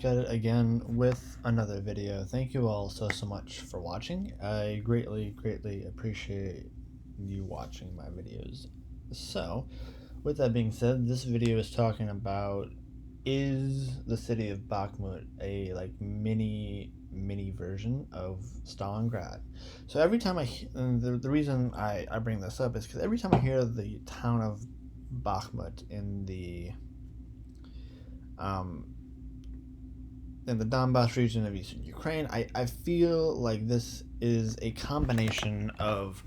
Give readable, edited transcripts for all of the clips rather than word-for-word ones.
At it again with another video. Thank you all so much for watching. I greatly appreciate you watching my videos. So, with that being said, this video is talking about, is the city of Bakhmut a mini version of Stalingrad? So every time the reason I bring this up is because every time I hear the town of Bakhmut um, in the Donbass region of eastern Ukraine, I feel like this is a combination of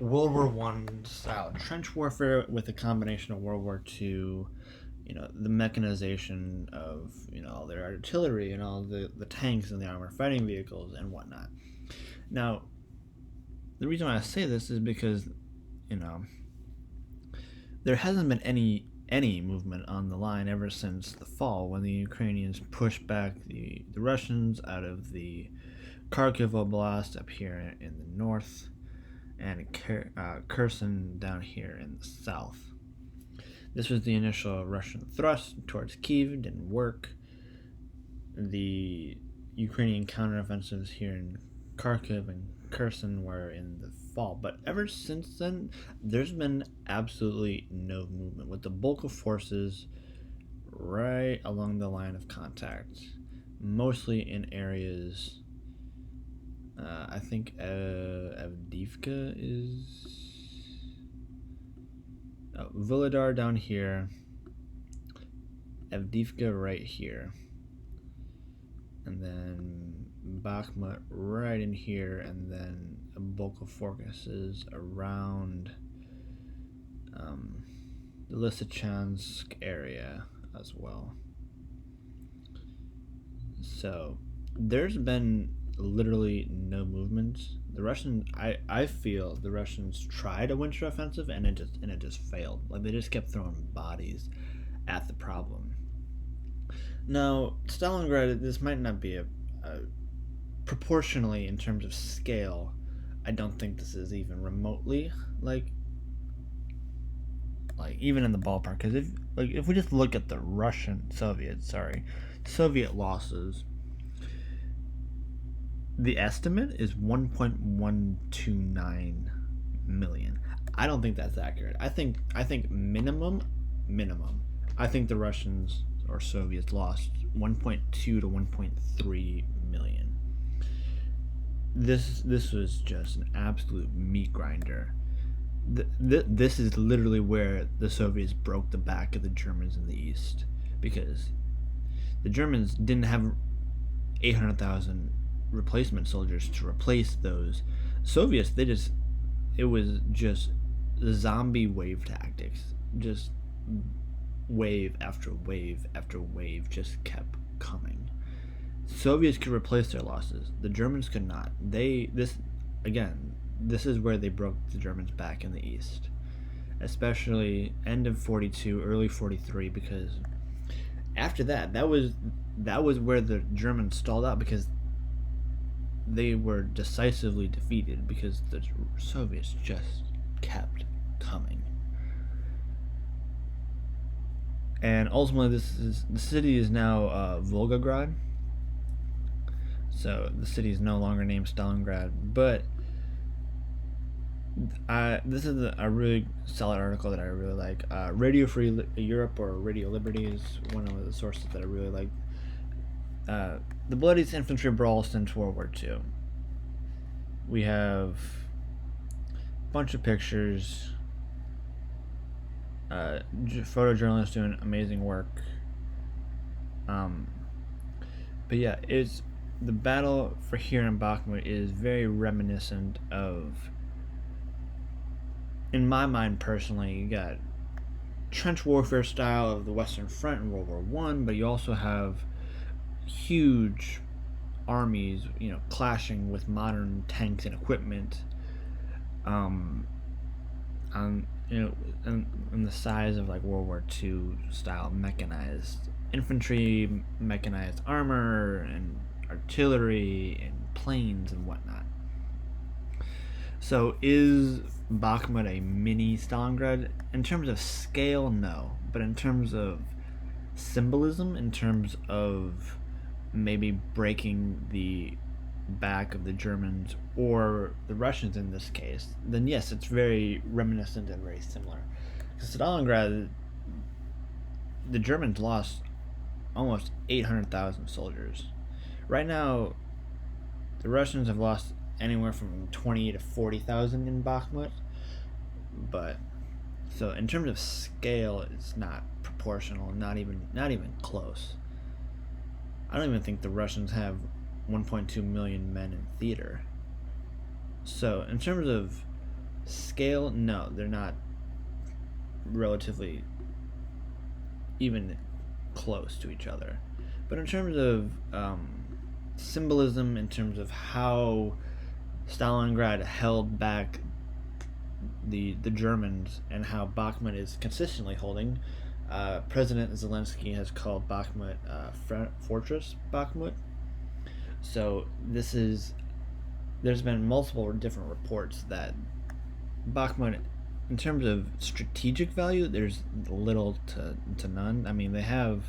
World War One style trench warfare with a combination of World War Two, the mechanization of, all their artillery and all the tanks and the armored fighting vehicles and whatnot. Now, the reason why I say this is because, you know, there hasn't been any movement on the line ever since the fall, when the Ukrainians pushed back the Russians out of the Kharkiv Oblast up here in the north, and Kherson down here in the south. This was the initial Russian thrust towards Kyiv. Didn't work. The Ukrainian counteroffensives here in Kharkiv and Kherson were in the fall, but ever since then there's been absolutely no movement, with the bulk of forces right along the line of contact, mostly in areas, I think Avdiivka is Vuhledar down here, Avdiivka right here, and then Bakhmut right in here, and then a bulk of focuses around the Lysychansk area as well. So there's been literally no movement. The Russians, I feel the Russians tried a winter offensive and it just failed. Like, they just kept throwing bodies at the problem. Now, Stalingrad, this might not be a proportionally, in terms of scale, I don't think this is even remotely like even in the ballpark. Because if we just look at the Soviet losses, the estimate is 1.129 million. I don't think that's accurate. I think minimum. I think the Russians or Soviets lost 1.2 to 1.3 million. This was just an absolute meat grinder. This is literally where the Soviets broke the back of the Germans in the East, because the Germans didn't have 800,000 replacement soldiers to replace those Soviets. It was just zombie wave tactics. Just wave after wave after wave just kept coming. Soviets could replace their losses. The Germans could not. This is where they broke the Germans back in the East, especially end of 42, early 43, because after that was where the Germans stalled out, because they were decisively defeated because the Soviets just kept coming. And ultimately, the city is now Volgograd. So the city is no longer named Stalingrad, but this is a really solid article that I really like. Radio Free Europe, or Radio Liberty, is one of the sources that I really like. The bloodiest infantry brawl since World War II. We have a bunch of pictures. Photojournalists doing amazing work. But yeah, the battle for here in Bakhmut is very reminiscent of, in my mind personally, you got trench warfare style of the Western Front in World War One, but you also have huge armies, clashing with modern tanks and equipment, and the size of like World War II style mechanized infantry, mechanized armor, and artillery, and planes and whatnot. So is Bakhmut a mini Stalingrad? In terms of scale, no, but in terms of symbolism in terms of maybe breaking the back of the Germans or the Russians in this case, then yes, it's very reminiscent and very similar. Because Stalingrad, the Germans lost almost 800,000 soldiers. Right now, the Russians have lost anywhere from 20 to 40,000 in Bakhmut, but so in terms of scale, it's not proportional, not even close. I don't even think the Russians have 1.2 million men in theater. So in terms of scale, no, they're not relatively even close to each other. But in terms of symbolism, in terms of how Stalingrad held back the Germans and how Bakhmut is consistently holding, President Zelensky has called Bakhmut Fortress Bakhmut. So there's been multiple different reports that Bakhmut, in terms of strategic value, there's little to none. I mean, they have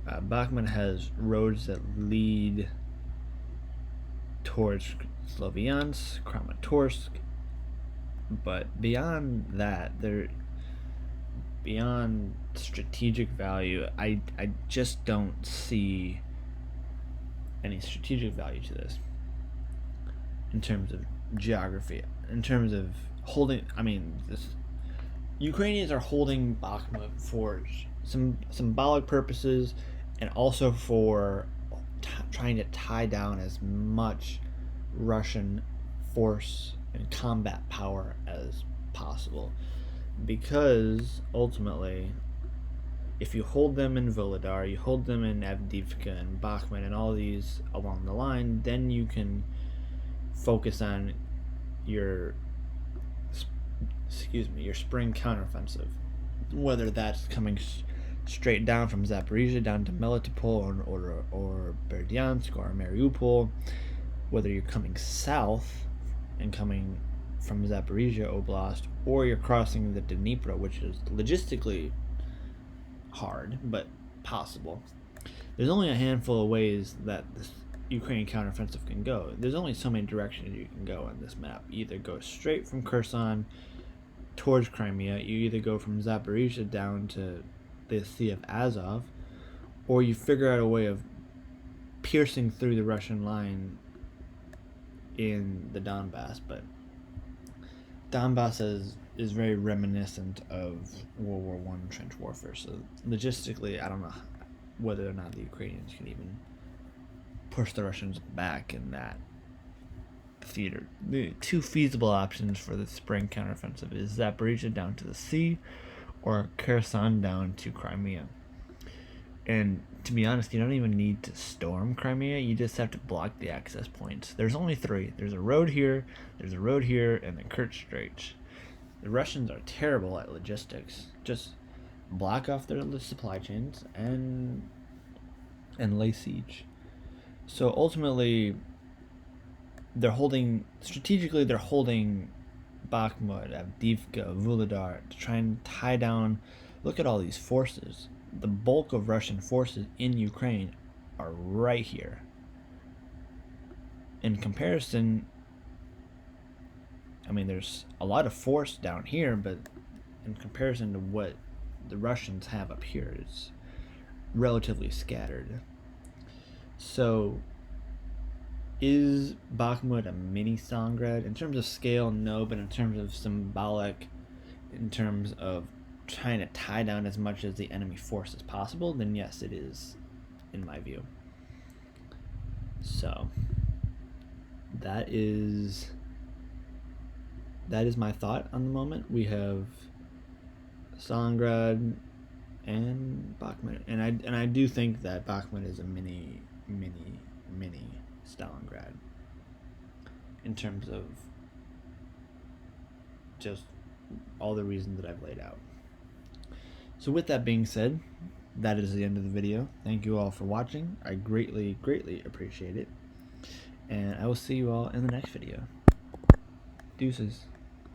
Bakhmut has roads that lead towards Sloviansk, Kramatorsk, but beyond that, beyond strategic value, I just don't see any strategic value to this in terms of geography, in terms of holding. I mean, this Ukrainians are holding Bakhmut for some symbolic purposes, and also for trying to tie down as much Russian force and combat power as possible. Because ultimately, if you hold them in Volodar, you hold them in Avdiivka and Bakhmut and all these along the line, then you can focus on your spring counteroffensive, whether that's coming straight down from Zaporizhia down to Melitopol or Berdyansk or Mariupol, whether you're coming south and coming from Zaporizhia Oblast, or you're crossing the Dnipro, which is logistically hard but possible. There's only a handful of ways that this Ukrainian counteroffensive can go. There's only so many directions you can go on this map. You either go straight from Kherson towards Crimea, you either go from Zaporizhia down to the Sea of Azov, or you figure out a way of piercing through the Russian line in the Donbass. But Donbass is very reminiscent of World War I trench warfare, so logistically I don't know whether or not the Ukrainians can even push the Russians back in that theater. The two feasible options for the spring counteroffensive is Zaporizhia down to the sea or Kherson down to Crimea. And to be honest, you don't even need to storm Crimea, you just have to block the access points. There's only three. There's a road here, and the Kerch Straits. The Russians are terrible at logistics. Just block off their supply chains and lay siege. So ultimately, they're holding Bakhmut, Avdiivka, Vuhledar to try and tie down. Look at all these forces. The bulk of Russian forces in Ukraine are right here. In comparison, I mean, there's a lot of force down here, but in comparison to what the Russians have up here, it's relatively scattered. So, is Bakhmut a mini Stalingrad? In terms of scale, no, but in terms of symbolic, in terms of trying to tie down as much as the enemy force as possible, then yes, it is, in my view. So, that is my thought on the moment. We have Stalingrad and Bakhmut, and I do think that Bakhmut is a mini Stalingrad in terms of just all the reasons that I've laid out. So with that being said, that is the end of the video. Thank you all for watching. I greatly appreciate it, and I will see you all in the next video. Deuces.